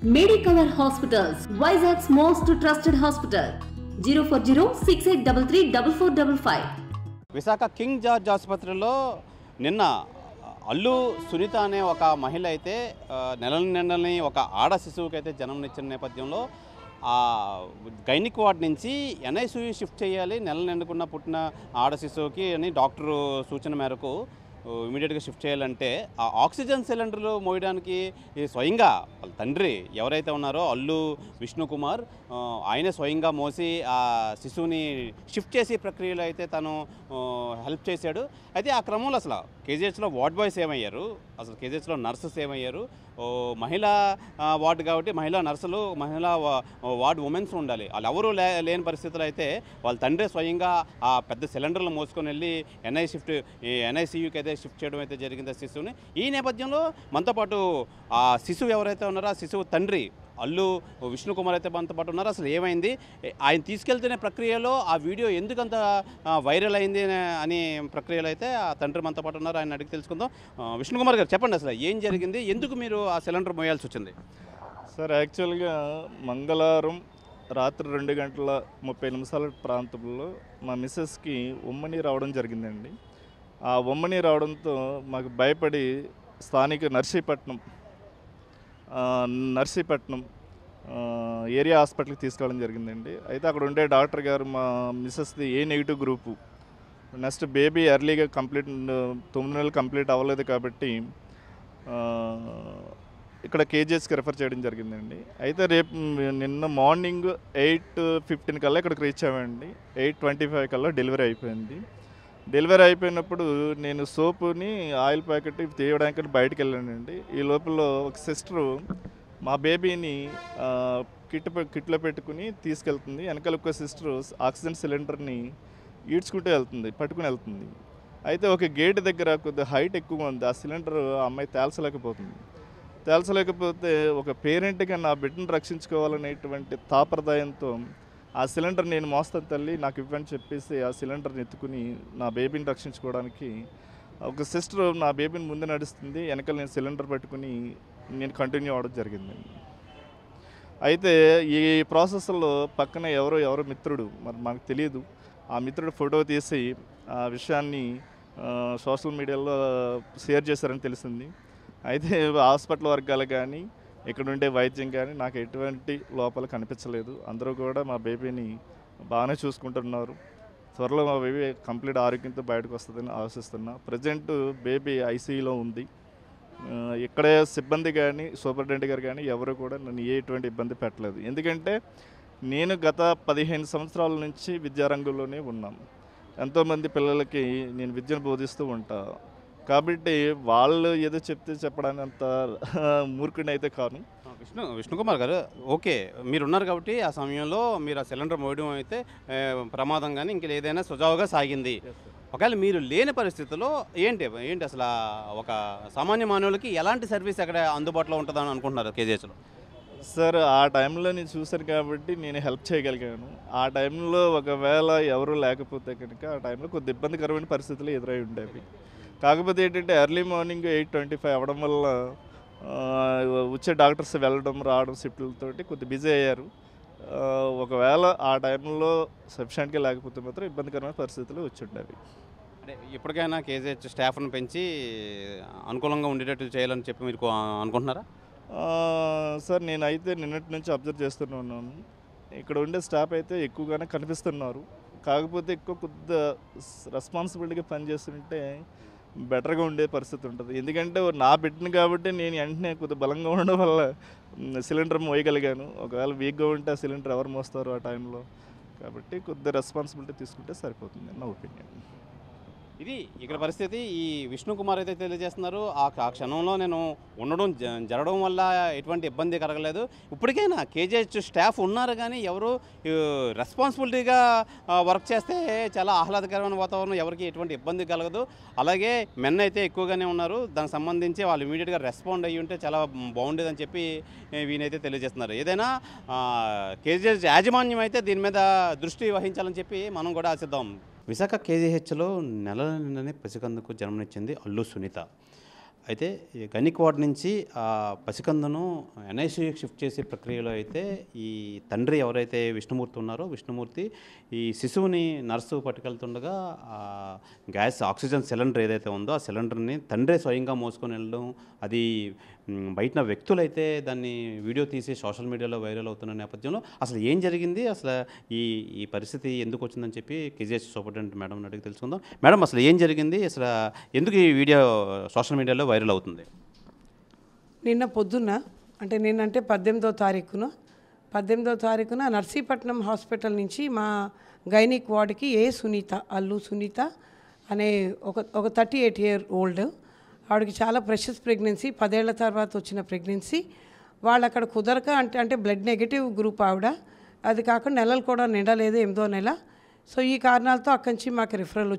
Medicover Hospitals, Vizag's most trusted hospital. 04068334455. Visakha king George ఆసుపత్రిలో నిన్న అల్లు సునీత అనే ఒక మహిళ అయితే నెలని ఒక ఆడ శిశువుకి అయితే జన్మనిచ్చిన నేపథ్యంలో గైనిక్ వార్డ్ నుంచి ఎన్ఐసియు షిఫ్ట్ చేయాలి నెల నిండుకున్న పుట్టిన ఆడ శిశువుకి అని డాక్టరు సూచన మేరకు ఇమీడియట్గా షిఫ్ట్ చేయాలంటే ఆ ఆక్సిజన్ సిలిండర్లు మోయడానికి స్వయంగా వాళ్ళ తండ్రి ఎవరైతే ఉన్నారో అల్లు విష్ణుకుమార్ ఆయనే స్వయంగా మోసి ఆ శిశువుని షిఫ్ట్ చేసే ప్రక్రియలో అయితే తను హెల్ప్ చేశాడు. అయితే ఆ క్రమంలో అసలు కేజీహెచ్లో వార్డ్ బాయ్స్ ఏమయ్యారు, అసలు కేజీహెచ్లో నర్సెస్ ఏమయ్యారు, మహిళా వార్డు కాబట్టి మహిళా నర్సులు మహిళా వార్డు ఉమెన్స్ ఉండాలి, వాళ్ళు ఎవరూ లేని పరిస్థితులు అయితే వాళ్ళ తండ్రి స్వయంగా ఆ పెద్ద సిలిండర్లు మోసుకొని వెళ్ళి ఎన్ఐసియుకి అయితే షిఫ్ట్ చేయడం అయితే జరిగింది శిశువుని. ఈ నేపథ్యంలో మనతో పాటు ఆ శిశువు ఎవరైతే ఉన్నారో ఆ శిశువు తండ్రి అల్లు విష్ణుకుమార్ అయితే మనతో పాటు ఉన్నారు. అసలు ఏమైంది, ఆయన తీసుకెళ్తున్న ప్రక్రియలో ఆ వీడియో ఎందుకంత వైరల్ అయింది అని ప్రక్రియలో అయితే ఆ తండ్రి మనతో పాటు ఉన్నారు. ఆయన అడిగి తెలుసుకుందాం. విష్ణుకుమార్ గారు చెప్పండి, అసలు ఏం జరిగింది, ఎందుకు మీరు ఆ సిలిండర్ మోయాల్సి వచ్చింది? సార్, యాక్చువల్గా మంగళవారం రాత్రి 2:30 ప్రాంతంలో మా మిస్సెస్కి ఉమ్మని రావడం జరిగిందండి. ఆ ఉమ్మని రావడంతో మాకు భయపడి స్థానిక నర్సీపట్నం ఏరియా హాస్పిటల్కి తీసుకెళ్ళడం జరిగిందండి. అయితే అక్కడ ఉండే డాక్టర్ గారు మా మిస్సెస్ది A- గ్రూపు, నెక్స్ట్ బేబీ ఎర్లీగా 9 నెలలు కంప్లీట్ అవ్వలేదు కాబట్టి ఇక్కడ కేజీహెచ్కి రెఫర్ చేయడం జరిగిందండి. అయితే నిన్న మార్నింగ్ 8:15 కల్లా ఇక్కడికి రీచ్ అవ్వండి. 8:25 కల్లా డెలివరీ అయిపోయింది. డెలివరీ అయిపోయినప్పుడు నేను సోపుని ఆయిల్ ప్యాకెట్ తీయడానికి బయటకు వెళ్ళానండి. ఈ లోపల ఒక సిస్టరు మా బేబీని కిట్లో పెట్టుకుని తీసుకెళ్తుంది. వెనకాల ఒక సిస్టరు ఆక్సిజన్ సిలిండర్ని పట్టుకుని వెళ్తుంది. అయితే ఒక గేట్ దగ్గర కొద్దిగా హైట్ ఎక్కువగా ఉంది, ఆ సిలిండర్ ఆ అమ్మాయి తేల్చలేకపోతే ఒక పేరెంట్గా నా బిడ్డను రక్షించుకోవాలనేటువంటి తాపరదాయంతో ఆ సిలిండర్ నేను మోస్తాను తల్లి నాకు ఇవ్వని చెప్పేసి ఆ సిలిండర్ని ఎత్తుకుని నా బేబీని రక్షించుకోవడానికి ఒక సిస్టర్ నా బేబీని ముందు నడుస్తుంది, వెనకాల నేను సిలిండర్ పెట్టుకుని నేను కంటిన్యూ అవ్వడం జరిగిందండి. అయితే ఈ ప్రాసెస్లో పక్కన ఎవరో మిత్రుడు, మరి మాకు తెలియదు, ఆ మిత్రుడు ఫోటో తీసి ఆ విషయాన్ని సోషల్ మీడియాలో షేర్ చేశారని తెలిసింది. అయితే హాస్పిటల్ వర్గాలు కానీ ఇక్కడ ఉండే వైద్యం కానీ నాకు ఎటువంటి లోపాలు కనిపించలేదు. అందరూ కూడా మా బేబీని బాగానే చూసుకుంటున్నారు. త్వరలో మా బేబీ కంప్లీట్ ఆరోగ్యంతో బయటకు వస్తుందని ఆశిస్తున్నా. ప్రజెంట్ బేబీ ఐసీయూలో ఉంది. ఇక్కడే సిబ్బంది కానీ సూపరింటెండెంట్ గారు కానీ ఎవరు కూడా నన్ను ఎటువంటి ఇబ్బంది పెట్టలేదు. ఎందుకంటే నేను గత 15 సంవత్సరాల నుంచి విద్యారంగంలోనే ఉన్నాను. ఎంతోమంది పిల్లలకి నేను విద్యను బోధిస్తూ ఉంటా కాబట్టి వాళ్ళు ఏదో చెప్పడానికి అంత మూర్ఖుడిని అయితే కాను. విష్ణుకుమార్ గారు, ఓకే, మీరు ఉన్నారు కాబట్టి ఆ సమయంలో మీరు ఆ సిలిండర్ మోయడం అయితే ప్రమాదం కానీ ఇంక ఏదైనా సుజావుగా సాగింది. ఒకవేళ మీరు లేని పరిస్థితుల్లో ఏంటి అసలు ఒక సామాన్య మానవులకి ఎలాంటి సర్వీస్ అక్కడ అందుబాటులో ఉంటుందని అనుకుంటున్నారు కేజీహెచ్లో? సార్, ఆ టైంలో నేను చూశాను కాబట్టి నేను హెల్ప్ చేయగలిగాను. ఆ టైంలో ఒకవేళ ఎవరు లేకపోతే కనుక ఆ టైంలో కొద్ది ఇబ్బందికరమైన పరిస్థితులు ఎదురై ఉండేవి. కాకపోతే ఏంటంటే ఎర్లీ మార్నింగ్ 8:25 అవ్వడం వల్ల వచ్చే డాక్టర్స్ వెళ్ళడం రావడం షిఫ్ట్లతోటి కొద్ది బిజీ అయ్యారు. ఒకవేళ ఆ టైంలో సఫిషియెంట్గా లేకపోతే మాత్రం ఇబ్బందికరమైన పరిస్థితులు వచ్చి ఉండేవి. అంటే ఇప్పటికైనా కేజీహెచ్ స్టాఫ్ను పెంచి అనుకూలంగా ఉండేటట్టు చేయాలని చెప్పి మీరు అనుకుంటున్నారా? సార్, నేనైతే నిన్నటి నుంచి అబ్జర్వ్ చేస్తున్నాను. ఇక్కడ ఉండే స్టాఫ్ అయితే ఎక్కువగానే కనిపిస్తున్నారు. కాకపోతే కొద్దిగా రెస్పాన్సిబిలిటీగా పనిచేస్తుంటే బెటర్గా ఉండే పరిస్థితి ఉంటుంది. ఎందుకంటే నా బిడ్డను కాబట్టి నేను వెంటనే కొద్దిగా బలంగా ఉండడం వల్ల సిలిండర్ మోయగలిగాను. ఒకవేళ వీక్గా ఉంటే ఆ సిలిండర్ ఎవరు మోస్తారు ఆ టైంలో, కాబట్టి కొద్దిగా రెస్పాన్సిబిలిటీ తీసుకుంటే సరిపోతుంది నా ఒపీనియన్. ఇది ఇక్కడ పరిస్థితి. ఈ విష్ణుకుమార్ అయితే తెలియజేస్తున్నారు, ఆ క్షణంలో నేను ఉండడం జరగడం వల్ల ఎటువంటి ఇబ్బంది కలగలేదు. ఇప్పటికైనా కేజీహెచ్ స్టాఫ్ ఉన్నారు కానీ ఎవరు రెస్పాన్సిబిలిటీగా వర్క్ చేస్తే చాలా ఆహ్లాదకరమైన వాతావరణం, ఎవరికి ఎటువంటి ఇబ్బంది కలగదు. అలాగే మెన్ అయితే ఎక్కువగానే ఉన్నారు, దానికి సంబంధించి వాళ్ళు ఇమీడియట్గా రెస్పాండ్ అయ్యి ఉంటే చాలా బాగుండేదని చెప్పి వీనైతే తెలియజేస్తున్నారు. ఏదైనా కేజీహెచ్ యాజమాన్యం అయితే దీని మీద దృష్టి వహించాలని చెప్పి మనం కూడా ఆశిద్దాం. విశాఖ కేజీహెచ్లో నెల నిండని పసికందుకు జన్మనిచ్చింది అల్లు సునీత. అయితే ఈ గైనిక్ వార్డ్ నుంచి ఆ పసికందును ఎన్ఐసీయూకి షిఫ్ట్ చేసే ప్రక్రియలో అయితే ఈ తండ్రి ఎవరైతే విష్ణుమూర్తి ఉన్నారో విష్ణుమూర్తి ఈ శిశువుని నర్సు పట్టుకెళ్తుండగా గ్యాస్ ఆక్సిజన్ సిలిండర్ ఏదైతే ఉందో ఆ సిలిండర్ని తండ్రే స్వయంగా మోసుకొని వెళ్ళడం, అది బయట వ్యక్తులైతే దాన్ని వీడియో తీసి సోషల్ మీడియాలో వైరల్ అవుతున్న నేపథ్యంలో అసలు ఏం జరిగింది, అసలు ఈ ఈ పరిస్థితి ఎందుకు వచ్చిందని చెప్పి కేజీహెచ్ సూపరింటెండెంట్ మేడం అడిగి తెలుసుకుందాం. మేడం, అసలు ఏం జరిగింది, అసలు ఎందుకు ఈ వీడియో సోషల్ మీడియాలో వైరల్ అవుతుంది? నిన్న పొద్దున్న అంటే నిన్నంటే 18వ తారీఖున నర్సీపట్నం హాస్పిటల్ నుంచి మా గైనిక్ వార్డుకి అల్లు సునీత అనే ఒక 38 year old ఆవిడకి చాలా ప్రెషస్ ప్రెగ్నెన్సీ, 10 ఏళ్ల తర్వాత వచ్చిన ప్రెగ్నెన్సీ. వాళ్ళు అక్కడ కుదరక అంటే బ్లడ్ నెగిటివ్ గ్రూప్ ఆవిడ, అది కాకుండా నెలలు కూడా నిండలేదు, 8వ నెల. సో ఈ కారణాలతో అక్కడి నుంచి మాకు రిఫరల్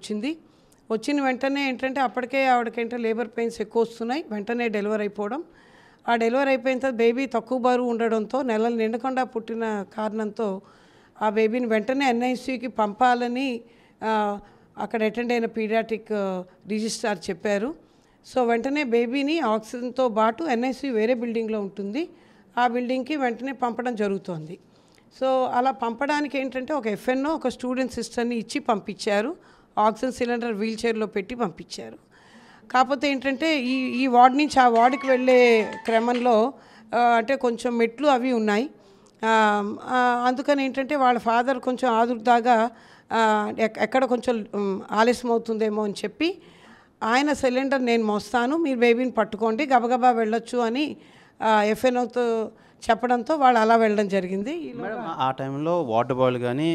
వచ్చిన వెంటనే ఏంటంటే అప్పటికే ఆవిడకేంటే లేబర్ పెయిన్స్ ఎక్కువ వస్తున్నాయి, వెంటనే డెలివరీ అయిపోవడం. ఆ డెలివరీ అయిపోయిన తర్వాత బేబీ తక్కువ బరువు ఉండడంతో, నెలలు నిండకుండా పుట్టిన కారణంతో ఆ బేబీని వెంటనే ఎన్ఐసీయూకి పంపాలని అక్కడ అటెండ్ అయిన పీడియాట్రిక్ రిజిస్ట్రార్ చెప్పారు. సో వెంటనే బేబీని ఆక్సిజన్తో పాటు ఎన్ఐసీయూ వేరే బిల్డింగ్లో ఉంటుంది, ఆ బిల్డింగ్కి వెంటనే పంపడం జరుగుతోంది. సో అలా పంపడానికి ఏంటంటే ఒక ఎఫ్ఎన్ఓ ఒక స్టూడెంట్ సిస్టర్ని ఇచ్చి పంపించారు, ఆక్సిజన్ సిలిండర్ వీల్ చైర్లో పెట్టి పంపించారు. కాకపోతే ఏంటంటే ఈ వార్డ్ నుంచి ఆ వార్డుకి వెళ్ళే క్రమంలో అంటే కొంచెం మెట్లు అవి ఉన్నాయి. అందుకని ఏంటంటే వాళ్ళ ఫాదర్ కొంచెం ఆదుర్దాగా ఎక్కడ కొంచెం ఆలస్యం అవుతుందేమో అని చెప్పి ఆయన సిలిండర్ నేను మోస్తాను, మీరు బేబీని పట్టుకోండి, గబగబా వెళ్ళొచ్చు అని ఎఫ్ఎన్ఓతో చెప్పడంతో వాళ్ళు అలా వెళ్ళడం జరిగింది. ఆ టైంలో వార్డు బాయ్లు కానీ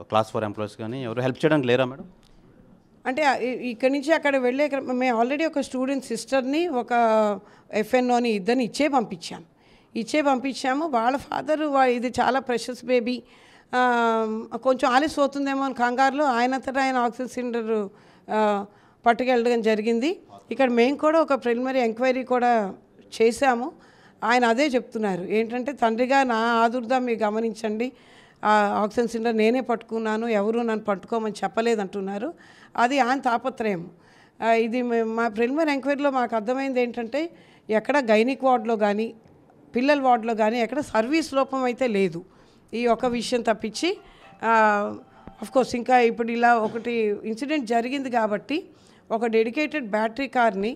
క్లాస్ 4 ఎంప్లాయీస్ కానీ ఎవరు హెల్ప్ చేయడానికి లేరా మేడం? అంటే ఇక్కడి నుంచి అక్కడ వెళ్ళే మేము ఆల్రెడీ ఒక స్టూడెంట్ సిస్టర్ని ఒక ఎఫ్ఎన్ఓని ఇద్దరిని ఇచ్చే పంపించాము. వాళ్ళ ఫాదరు ఇది చాలా ప్రెషస్ బేబీ, కొంచెం ఆలస్యం అవుతుందేమో అని కంగారులో ఆయనంతటా ఆయన ఆక్సిజన్ సిలిండర్ పట్టుకెళ్ళడం జరిగింది. ఇక్కడ మేము కూడా ఒక ప్రిలిమినరీ ఎంక్వైరీ కూడా చేశాము. ఆయన అదే చెప్తున్నారు, ఏంటంటే తండ్రిగా నా ఆదుర్దా మీరు గమనించండి, ఆక్సిజన్ సిలిండర్ నేనే పట్టుకున్నాను, ఎవరు నన్ను పట్టుకోమని చెప్పలేదంటున్నారు. అది ఆయన తాపత్రయం. ఇది మా ప్రిలిమినరీ ఎంక్వైరీలో మాకు అర్థమైంది ఏంటంటే ఎక్కడ గైనిక్ వార్డులో కానీ పిల్లల వార్డులో కానీ ఎక్కడ సర్వీస్ లోపం అయితే లేదు, ఈ ఒక విషయం తప్పించి. అఫ్కోర్స్ ఇంకా ఇప్పుడు ఇలా ఒకటి ఇన్సిడెంట్ జరిగింది కాబట్టి ఒక డెడికేటెడ్ బ్యాటరీ కార్ని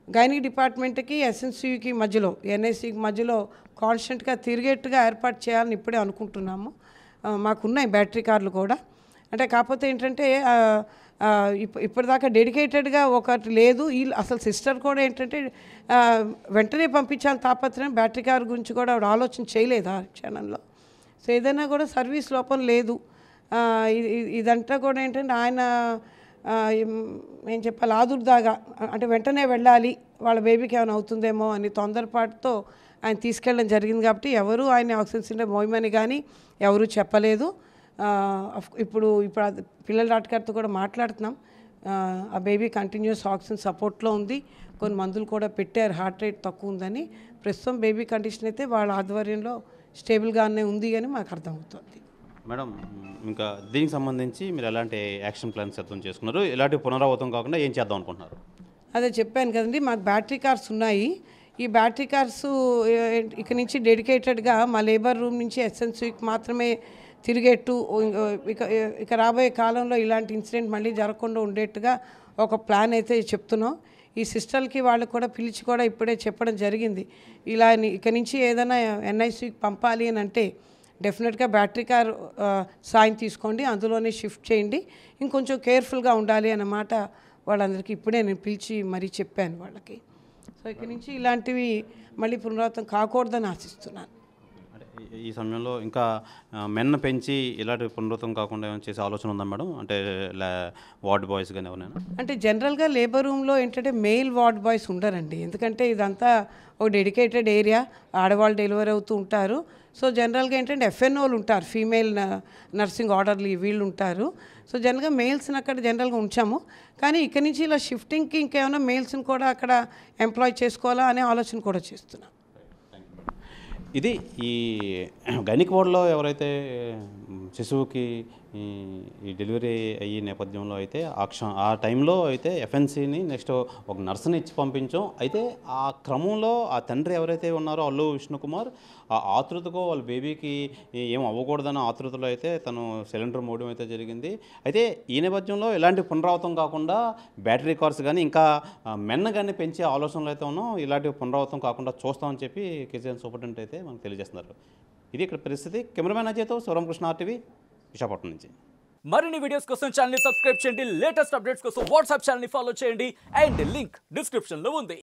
గైనిక్ డిపార్ట్మెంట్కి ఎస్ఎన్సీయూకి మధ్యలో ఎన్ఐసీకి మధ్యలో కాన్స్టెంట్గా తిరిగేట్టుగా ఏర్పాటు చేయాలని ఇప్పుడే అనుకుంటున్నాము. మాకున్నాయి బ్యాటరీ కార్లు కూడా. అంటే కాకపోతే ఏంటంటే ఇప్పటిదాకా డెడికేటెడ్గా ఒకటి లేదు. అసలు సిస్టర్ కూడా ఏంటంటే వెంటనే పంపించాలని తాపత్రయం, బ్యాటరీ కార్ గురించి కూడా ఆవిడ ఆలోచన చేయలేదు ఆ క్షణంలో. సో ఏదైనా కూడా సర్వీస్ లోపం లేదు. ఇదంతా కూడా ఏంటంటే ఆయన ఏం చెప్పాలి, ఆదుర్దాగా అంటే వెంటనే వెళ్ళాలి, వాళ్ళ బేబీకి ఏమైనా అవుతుందేమో అని తొందరపాటుతో ఆయన తీసుకెళ్ళడం జరిగింది. కాబట్టి ఎవరు ఆయన ఆక్సిజన్ సిలిండర్ మోయమని కానీ ఎవరు చెప్పలేదు. ఇప్పుడు పిల్లల డాక్టర్తో కూడా మాట్లాడుతున్నాం. ఆ బేబీ కంటిన్యూస్ ఆక్సిజన్ సపోర్ట్లో ఉంది, కొన్ని మందులు కూడా పెట్టారు, హార్ట్ రేట్ తక్కువ ఉందని. ప్రస్తుతం బేబీ కండిషన్ అయితే వాళ్ళ ఆధ్వర్యంలో స్టేబుల్గానే ఉంది అని మాకు అర్థమవుతుంది. మేడం, ఇంకా దీనికి సంబంధించి మీరు ఎలాంటి యాక్షన్ ప్లాన్స్ సిద్ధం చేసుకున్నారు, ఇలాంటి పునరావృతం కాకుండా ఏం చేద్దాం అనుకుంటున్నారు? అదే చెప్పాను కదండి, మాకు బ్యాటరీ కార్స్ ఉన్నాయి. ఈ బ్యాటరీ కార్స్ ఇక నుంచి డెడికేటెడ్గా మా లేబర్ రూమ్ నుంచి ఎస్ఎన్సీకి మాత్రమే తిరిగేట్టు, ఇక రాబోయే కాలంలో ఇలాంటి ఇన్సిడెంట్ మళ్ళీ జరగకుండా ఉండేట్టుగా ఒక ప్లాన్ అయితే చెప్తున్నాం. ఈ సిస్టర్లకి వాళ్ళు కూడా పిలిచి కూడా ఇప్పుడే చెప్పడం జరిగింది, ఇలా ఇక నుంచి ఏదైనా ఎన్ఐసీకి పంపాలి అని అంటే డెఫినెట్గా బ్యాటరీ కార్ సాయం తీసుకోండి, అందులోనే షిఫ్ట్ చేయండి, ఇంకొంచెం కేర్ఫుల్గా ఉండాలి అన్నమాట వాళ్ళందరికీ ఇప్పుడే నేను పిలిచి మరీ చెప్పాను వాళ్ళకి. సో ఇక నుంచి ఇలాంటివి మళ్ళీ పునరావృతం కాకూడదని ఆశిస్తున్నాను. ఈ సమయంలో ఇంకా మెన్న పెంచి ఇలాంటి పునరావృతం కాకుండా ఏమైనా చేసే ఆలోచన ఉందా మేడం? అంటే వార్డ్ బాయ్స్ కానీ ఎవరైనా? అంటే జనరల్గా లేబర్ రూమ్లో ఏంటంటే మెయిల్ వార్డ్ బాయ్స్ ఉండరండి, ఎందుకంటే ఇదంతా ఒక డెడికేటెడ్ ఏరియా, ఆడవాళ్ళు డెలివరీ అవుతూ ఉంటారు. సో జనరల్గా ఏంటంటే ఎఫ్ఎన్ఓలు ఉంటారు, ఫీమేల్ నర్సింగ్ ఆర్డర్లు వీళ్ళు ఉంటారు. సో జనరల్గా మెయిల్స్ని అక్కడ జనరల్గా ఉంచాము, కానీ ఇక్కడి నుంచి ఇలా షిఫ్టింగ్కి ఇంకేమైనా మెయిల్స్ని కూడా అక్కడ ఎంప్లాయ్ చేసుకోవాలా అనే ఆలోచన కూడా చేస్తున్నాం. ఇది ఈ గైనిక్ వార్డులో ఎవరైతే శిశువుకి ఈ డెలివరీ అయ్యే నేపథ్యంలో అయితే ఆ టైంలో అయితే ఎఫ్ఎన్సీని నెక్స్ట్ ఒక నర్సుని ఇచ్చి పంపించాం. అయితే ఆ క్రమంలో ఆ తండ్రి ఎవరైతే ఉన్నారో అల్లు విష్ణుకుమార్ ఆ ఆతృతకు వాళ్ళ బేబీకి ఏం అవ్వకూడదన్న ఆతృతలో అయితే తను సిలిండర్ మోయడం అయితే జరిగింది. అయితే ఈ నేపథ్యంలో ఎలాంటి పునరావృతం కాకుండా బ్యాటరీ కార్స్ కానీ ఇంకా మెన్న కానీ పెంచే ఆలోచనలు అయితే ఉన్నాం. ఇలాంటి పునరావృతం కాకుండా చూస్తామని చెప్పి కేసీఆర్ సూపరింటెండెంట్ అయితే మనకు తెలియజేస్తున్నారు. ఇది ఇక్కడ పరిస్థితి. కెమెరామెన్ అజయ్తో శివరామకృష్ణ ఆర్టీవీ విశాఖపట్నం నుంచి. మరిన్ని వీడియోస్ కోసం ఛానల్ ని సబ్స్క్రైబ్ చేయండి. లేటెస్ట్ అప్డేట్స్ కోసం వాట్సాప్ ఛానల్ ని ఫాలో చేయండి. అండ్ లింక్ డిస్క్రిప్షన్ లో ఉంది.